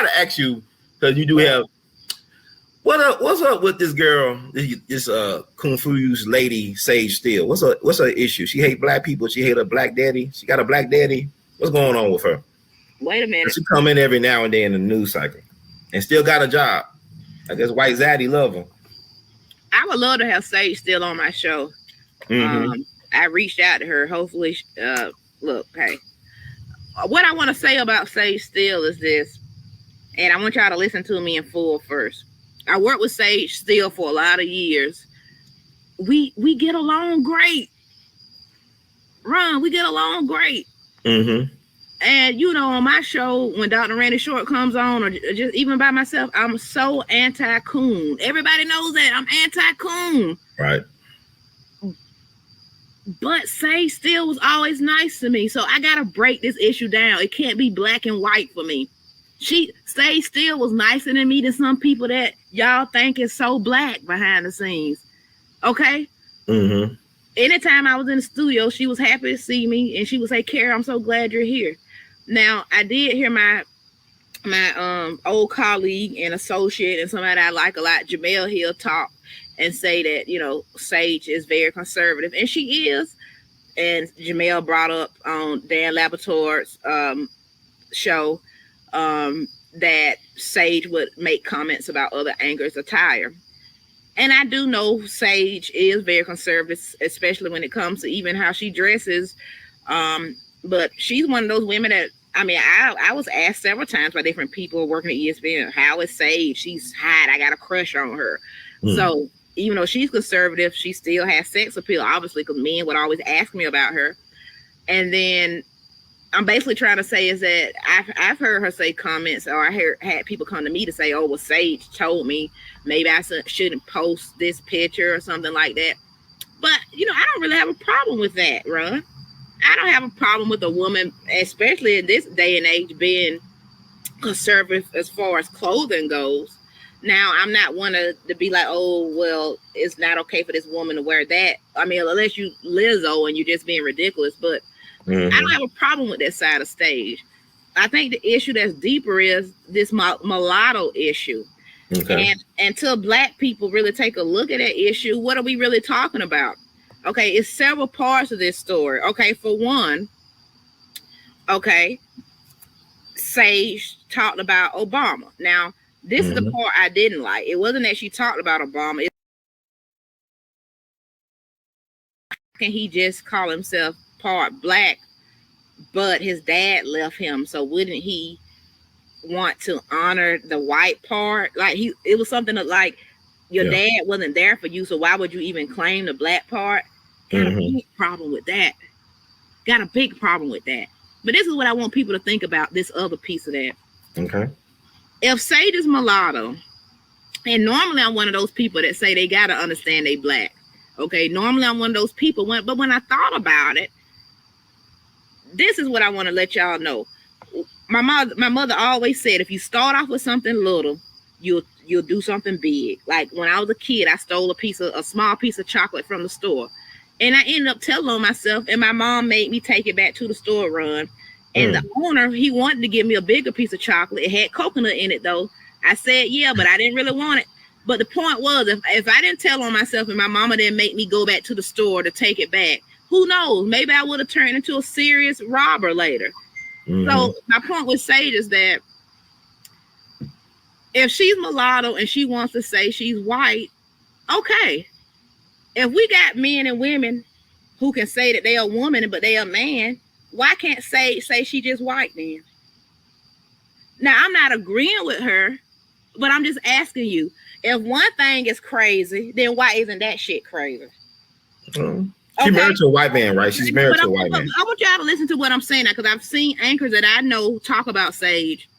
gotta ask you because you do have. What's up with this girl? This Kung Fu's lady, Sage Steele. What's her issue? She hate black people. She hate her black daddy. She got a black daddy. What's going on with her? Wait a minute. She come in every now and then in the news cycle, and still got a job. I guess White Zaddy love her. I would love to have Sage Steele on my show. I reached out to her. Hopefully, look, hey, what I want to say about Sage Steele is this, and I want y'all to listen to me in full first. I worked with Sage Steele for a lot of years. We get along great. Ron, we get along great. And you know, on my show, when Dr. Randy Short comes on, or just even by myself, I'm so anti-coon. Everybody knows that I'm anti-coon. Right. But Sage Steele was always nice to me. So I gotta break this issue down. It can't be black and white for me. Sage Steele was nicer than me than some people that y'all think is so black behind the scenes. Okay? Anytime I was in the studio, she was happy to see me, and she would say, Kara, I'm so glad you're here. Now, I did hear my old colleague and associate and somebody I like a lot, Jamel Hill, talk and say that, you know, Sage is very conservative, and she is. And Jamel brought up on Dan Laboratoire's show that Sage would make comments about other anchors' attire. And I do know Sage is very conservative, especially when it comes to even how she dresses. But she's one of those women that, I mean, I was asked several times by different people working at ESPN, how is Sage? She's hot. I got a crush on her. So even though she's conservative, she still has sex appeal, obviously, because men would always ask me about her. And then I'm basically trying to say is that I've heard her say comments, or I had people come to me to say, oh, well, Sage told me maybe I shouldn't post this picture or something like that. But, you know, I don't really have a problem with that, Ron. I don't have a problem with a woman, especially in this day and age, being conservative as far as clothing goes. Now, I'm not one to be like, oh, well, it's not okay for this woman to wear that. I mean, unless you Lizzo and you're just being ridiculous, but I don't have a problem with that side of stage. I think the issue that's deeper is this mulatto issue. Okay. And until black people really take a look at that issue, what are we really talking about? Okay, it's several parts of this story. Okay, for one, okay, Sage talked about Obama. Now, this is the part I didn't like. It wasn't that she talked about Obama. Can he just call himself part black, but his dad left him, so wouldn't he want to honor the white part? Like, it was something that, like, your dad wasn't there for you, so why would you even claim the black part? Got a big problem with that. Got a big problem with that. But this is what I want people to think about, this other piece of that. Okay. If Sage is mulatto, and normally I'm one of those people that say they got to understand they black. Okay, normally I'm one of those people, but when I thought about it, this is what I want to let y'all know. My mother always said, if you start off with something little, you'll do something big. Like when I was a kid, I stole a small piece of chocolate from the store, and I ended up telling on myself, and my mom made me take it back to the store run. And the owner, he wanted to give me a bigger piece of chocolate. It had coconut in it, though. I said, yeah, but I didn't really want it. But the point was, if I didn't tell on myself and my mama didn't make me go back to the store to take it back, who knows? Maybe I would have turned into a serious robber later. So my point with Sage is that if she's mulatto and she wants to say she's white, okay. If we got men and women who can say that they are a woman, but they are a man, why can't say she just white then? Now, I'm not agreeing with her, but I'm just asking you, if one thing is crazy, then why isn't that shit crazy? She's married to a white man, right? She's married to a white man. I want y'all to listen to what I'm saying now, because I've seen anchors that I know talk about Sage,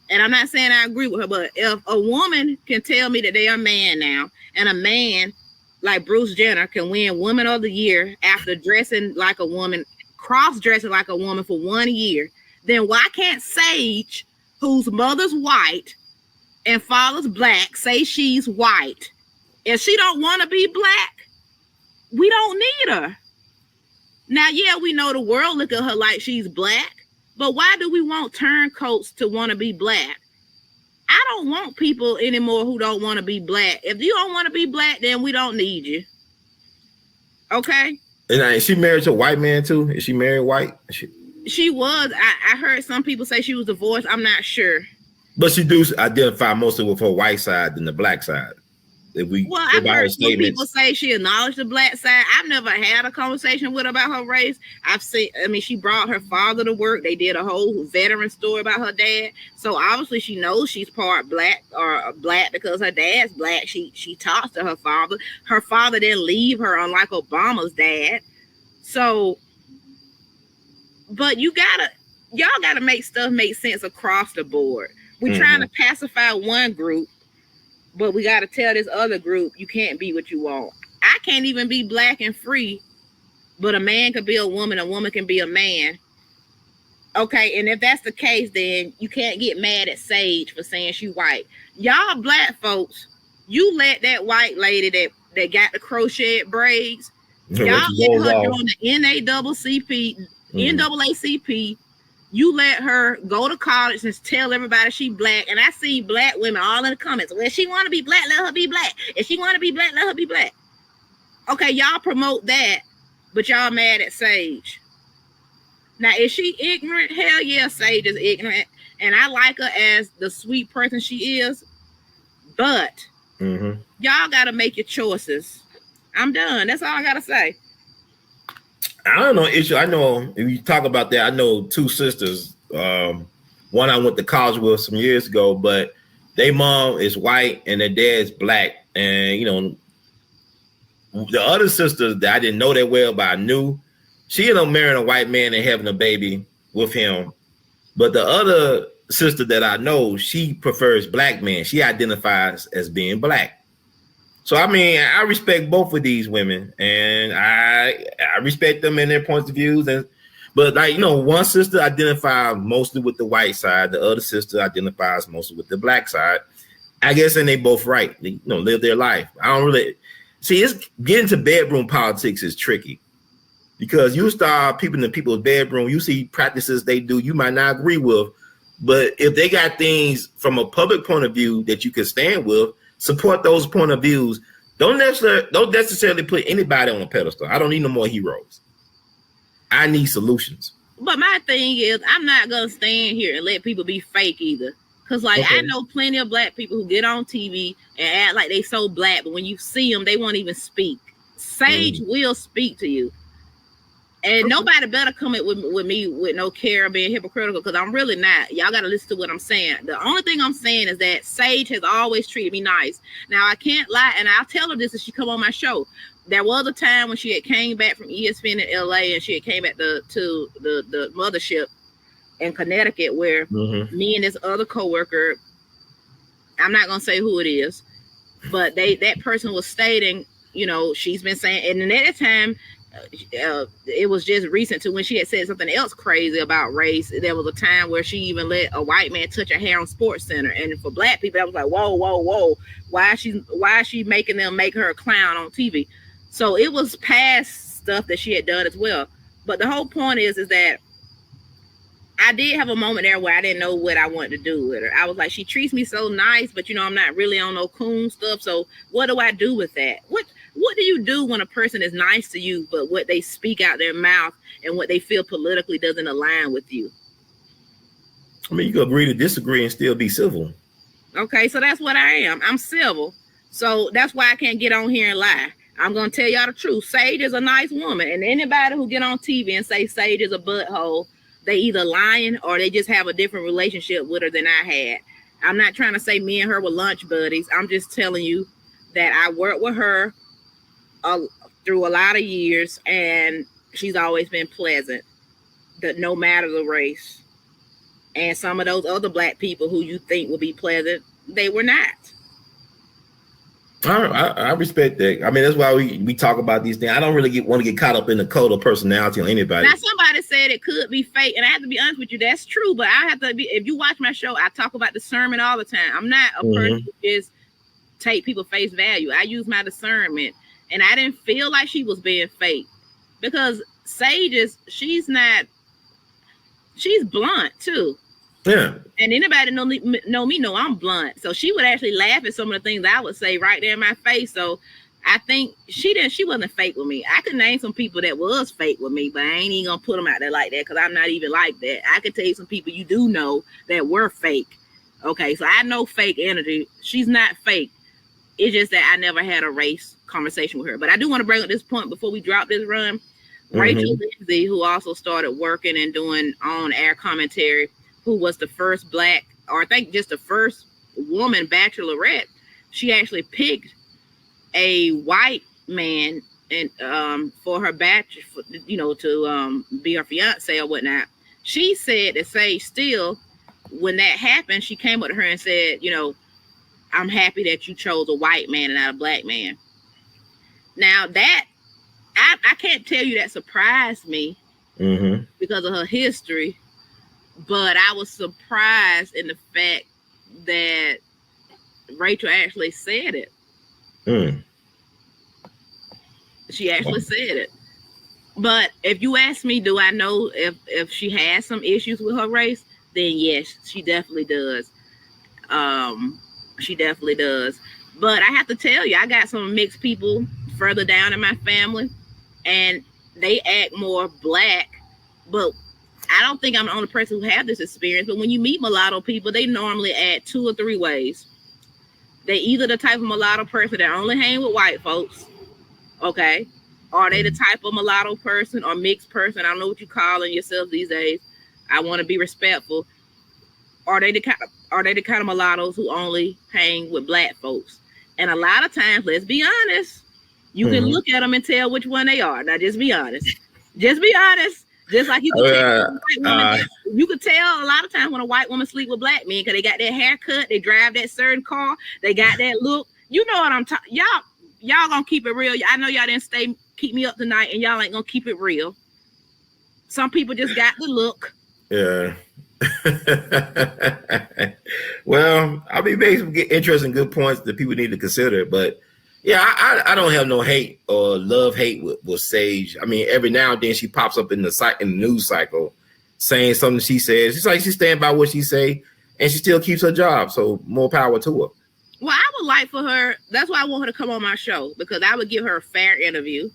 and I'm not saying I agree with her, but if a woman can tell me that they are a man now, and a man like Bruce Jenner can win Woman of the Year after dressing like a woman, cross-dressing like a woman for 1 year, then why can't Sage, whose mother's white and father's black, say she's white? If she don't want to be black, we don't need her. Now, yeah, we know the world look at her like she's black, but why do we want turncoats to want to be black? I don't want people anymore who don't want to be black. If you don't want to be black, then we don't need you. Okay. And is she married to a white man too? Is she married white? She was. I heard some people say she was divorced. I'm not sure. But she do identify mostly with her white side than the black side. I've heard some people say she acknowledged the black side. I've never had a conversation with her about her race. She brought her father to work. They did a whole veteran story about her dad. So obviously she knows she's part black or black because her dad's black. She talks to her father. Her father didn't leave her, unlike Obama's dad. So, but y'all gotta make stuff make sense across the board. We're trying to pacify one group, but we got to tell this other group, you can't be what you want. I can't even be black and free, but a man could be a woman can be a man. Okay, and if that's the case, then you can't get mad at Sage for saying she white. Y'all black folks, you let that white lady that got the crocheted braids, y'all let her join the NAACP, you let her go to college and tell everybody she black. And I see black women all in the comments. Well, if she want to be black, let her be black. If she want to be black, let her be black. Okay, y'all promote that, but y'all mad at Sage. Now, is she ignorant? Hell yeah, Sage is ignorant. And I like her as the sweet person she is. But y'all got to make your choices. I'm done. That's all I got to say. I don't know issue. I know if you talk about that, I know two sisters. One I went to college with some years ago, but their mom is white and their dad's black. And you know, the other sister that I didn't know that well, but I knew, she ended up marrying a white man and having a baby with him. But the other sister that I know, she prefers black men. She identifies as being black. So, I mean, I respect both of these women, and I respect them in their points of views. But like, you know, one sister identifies mostly with the white side. The other sister identifies mostly with the black side. I guess, and they both right. They, you know, live their life. I don't really see, it's getting to bedroom politics is tricky because you start peeping in people's bedroom. You see practices they do you might not agree with, but if they got things from a public point of view that you can stand with, support those point of views. Don't necessarily put anybody on a pedestal. I don't need no more heroes. I need solutions. But my thing is, I'm not gonna stand here and let people be fake either. Cause like I know plenty of black people who get on TV and act like they so black, but when you see them, they won't even speak. Sage will speak to you. And nobody better come in with me with no care being hypocritical, because I'm really not. Y'all got to listen to what I'm saying. The only thing I'm saying is that Sage has always treated me nice. Now, I can't lie, and I'll tell her this if she come on my show. There was a time when she had came back from ESPN in LA, and she had came back to the mothership in Connecticut, where me and this other coworker, I'm not going to say who it is, but that person was stating, you know, she's been saying, and at that time, it was just recent to when she had said something else crazy about race. There was a time where she even let a white man touch her hair on Sports Center, and for black people, that was like, whoa, why is she making them make her a clown on TV? So it was past stuff that she had done as well. But the whole point is that I did have a moment there where I didn't know what I wanted to do with her. I was like, she treats me so nice, but you know, I'm not really on no coon stuff. So what do I do with that? What do you do when a person is nice to you, but what they speak out their mouth and what they feel politically doesn't align with you? I mean, you can agree to disagree and still be civil. Okay, so that's what I am. I'm civil. So that's why I can't get on here and lie. I'm going to tell y'all the truth. Sage is a nice woman. And anybody who get on TV and say Sage is a butthole, they either lying or they just have a different relationship with her than I had. I'm not trying to say me and her were lunch buddies. I'm just telling you that I worked with her through a lot of years, and she's always been pleasant, no matter the race. And some of those other black people who you think will be pleasant, they were not. I respect that. I mean, that's why we talk about these things. I don't really want to get caught up in the code of personality on anybody. Now, somebody said it could be fake, and I have to be honest with you, that's true. But I have to be. If you watch my show, I talk about discernment all the time. I'm not a person who just take people face value. I use my discernment. And I didn't feel like she was being fake, because Sage she's blunt too. Yeah. And anybody know me know I'm blunt. So she would actually laugh at some of the things I would say right there in my face. So I think she wasn't fake with me. I could name some people that was fake with me, but I ain't even gonna put them out there like that because I'm not even like that. I could tell you some people you do know that were fake. Okay, so I know fake energy. She's not fake. It's just that I never had a race conversation with her. But I do want to bring up this point before we drop this run. Rachel Lindsay, who also started working and doing on-air commentary, who was the first black, or I think just the first woman bachelorette, she actually picked a white man and for her batch, to be her fiance or whatnot. She said that Sage Steele, when that happened, she came up to her and said, I'm happy that you chose a white man and not a black man. Now that I can't tell you that surprised me because of her history, but I was surprised in the fact that Rachel actually said it. She actually said it. But if you ask me, do I know if she has some issues with her race? Then yes, she definitely does. She definitely does. But I have to tell you, I got some mixed people further down in my family, and they act more black. But I don't think I'm the only person who have this experience. But when you meet mulatto people, they normally act 2 or 3 ways. They either the type of mulatto person that only hang with white folks, okay? Or they the type of mulatto person or mixed person, I don't know what you calling yourself these days. I want to be respectful. Are they the kind of mulattoes who only hang with black folks? And a lot of times, let's be honest, you can look at them and tell which one they are. Now, just be honest. Just be honest. Just like you can tell a white woman, you could tell a lot of times when a white woman sleep with black men because they got that haircut, they drive that certain car, they got that look. You know what I'm talking. Y'all gonna keep it real. I know y'all didn't keep me up tonight, and y'all ain't gonna keep it real. Some people just got the look. Yeah. Well, I mean, make some interesting, good points that people need to consider. But yeah, I don't have no hate or love-hate with Sage. I mean, every now and then she pops up in the news cycle saying something she says. It's like she stand by what she say, and she still keeps her job. So more power to her. Well, I would like for her. That's why I want her to come on my show, because I would give her a fair interview.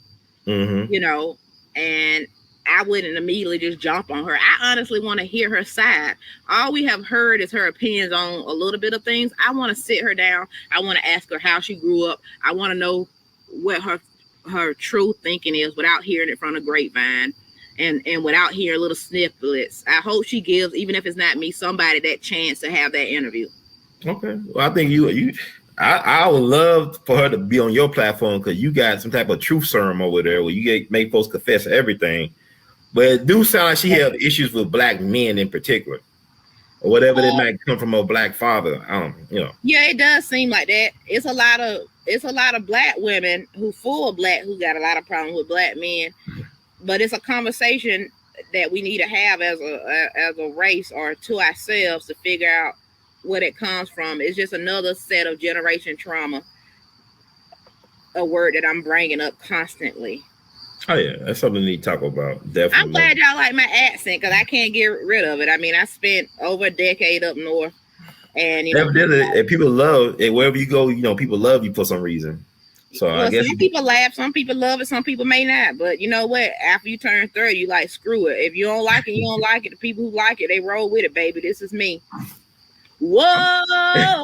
And I wouldn't immediately just jump on her. I honestly want to hear her side. All we have heard is her opinions on a little bit of things. I want to sit her down. I want to ask her how she grew up. I want to know what her true thinking is without hearing it from the grapevine and without hearing little snippets. I hope she gives, even if it's not me, somebody that chance to have that interview. Okay. Well, I think I would love for her to be on your platform because you got some type of truth serum over there where you make folks confess everything. But it do sound like she have issues with black men in particular, or whatever that might come from a black father. Yeah, it does seem like that. It's a lot of black women who who got a lot of problems with black men. But it's a conversation that we need to have as a race or to ourselves to figure out what it comes from. It's just another set of generation trauma, a word that I'm bringing up constantly. Oh yeah, that's something we need to talk about. Definitely. I'm glad y'all like my accent because I can't get rid of it. I mean, I spent over a decade up north, and and people love it wherever you go. People love you for some reason. So I guess some people laugh, some people love it, some people may not. But you know what? After you turn 30, you like screw it. If you don't like it, you don't like it. The people who like it, they roll with it, baby. This is me. Whoa!